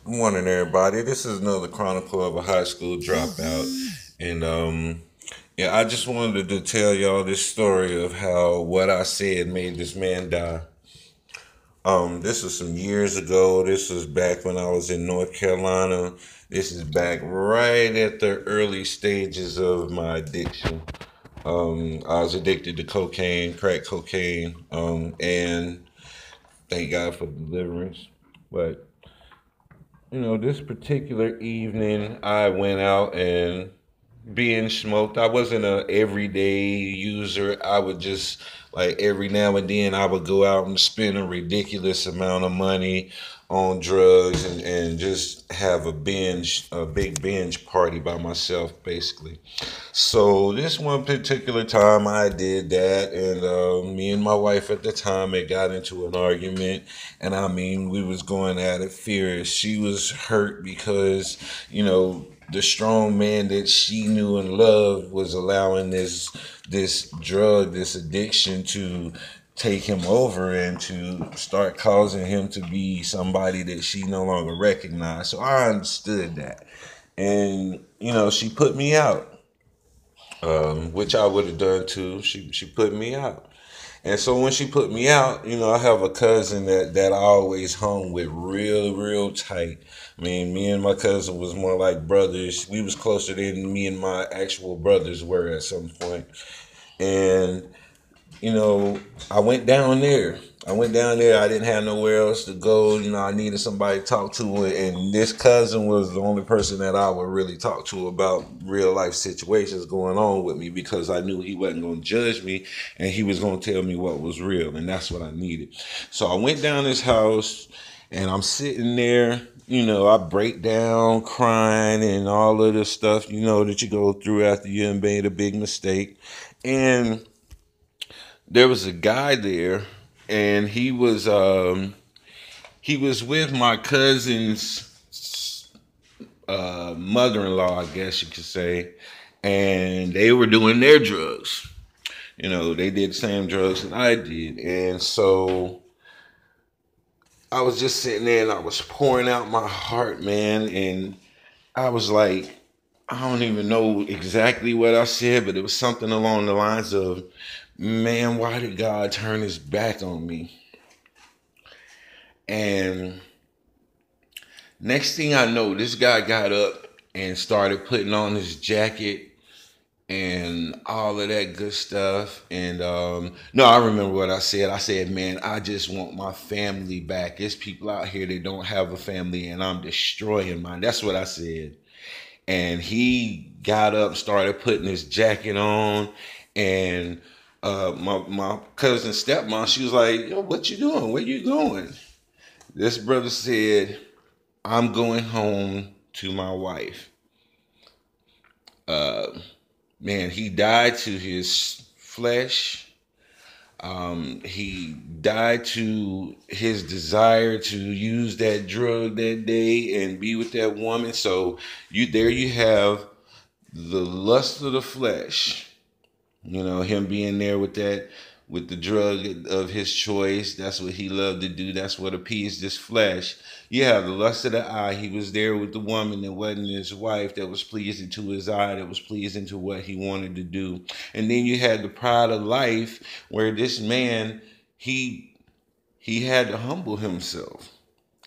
Morning, everybody. This is another chronicle of a high school dropout, and yeah, I just wanted to tell y'all this story of how what I said made this man die. This was some years ago. This was back when I was in North Carolina. This is back right at the early stages of my addiction. I was addicted to cocaine, crack cocaine, and thank God for deliverance. But this particular evening, I went out and being smoked. I wasn't a everyday user. I would just like every now and then I would go out and spend a ridiculous amount of money on drugs and just have a big binge party by myself, basically. So this one particular time I did that, and me and my wife at the time had got into an argument, and I mean we was going at it fierce. She was hurt because the strong man that she knew and loved was allowing this drug, this addiction to take him over and to start causing him to be somebody that she no longer recognized. So I understood that. And she put me out, which I would have done too. She put me out. And so when she put me out, I have a cousin that I always hung with real tight. I mean, me and my cousin was more like brothers. We was closer than me and my actual brothers were at some point. And you know, I went down there. I went down there. I didn't have nowhere else to go. I needed somebody to talk to, and this cousin was the only person that I would really talk to about real life situations going on with me because I knew he wasn't going to judge me and he was going to tell me what was real, and that's what I needed. So I went down his house, and I'm sitting there. I break down crying and all of the stuff, that you go through after you made a big mistake. And there was a guy there, and he was with my cousin's mother-in-law, I guess you could say, and they were doing their drugs. They did the same drugs that I did, and so I was just sitting there and I was pouring out my heart, man, and I was like, I don't even know exactly what I said, but it was something along the lines of, man, why did God turn his back on me? And next thing I know, this guy got up and started putting on his jacket and all of that good stuff. And no, I remember what I said. I said, man, I just want my family back. There's people out here that don't have a family, and I'm destroying mine. That's what I said. And he got up, started putting his jacket on, and my cousin stepmom, she was like, "Yo, what you doing? Where you going?" This brother said, "I'm going home to my wife." Uh, Man, he died to his flesh. He died to his desire to use that drug that day and be with that woman. So you have the lust of the flesh, him being there with the drug of his choice. That's what he loved to do. That's what appeased his flesh. Yeah, the lust of the eye. He was there with the woman that wasn't his wife, that was pleasing to his eye, that was pleasing to what he wanted to do. And then you had the pride of life, where this man, he had to humble himself.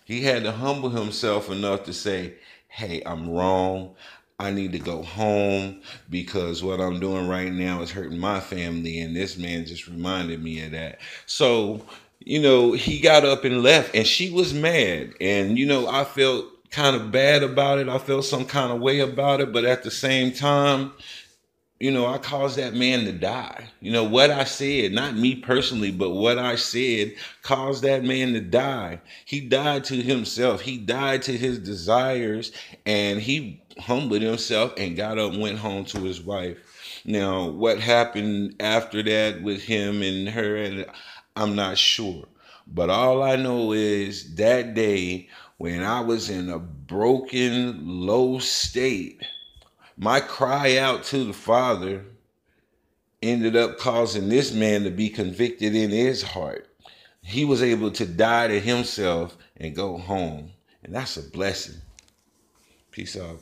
He had to humble himself enough to say, hey, I'm wrong. I need to go home because what I'm doing right now is hurting my family. And this man just reminded me of that. So, he got up and left, and she was mad. And, I felt kind of bad about it. I felt some kind of way about it. But at the same time, I caused that man to die. What I said, not me personally, but what I said caused that man to die. He died to himself. He died to his desires, and he humbled himself and got up and went home to his wife. Now, what happened after that with him and her, and I'm not sure. But all I know is that day when I was in a broken, low state, my cry out to the Father ended up causing this man to be convicted in his heart. He was able to die to himself and go home. And that's a blessing. Peace out.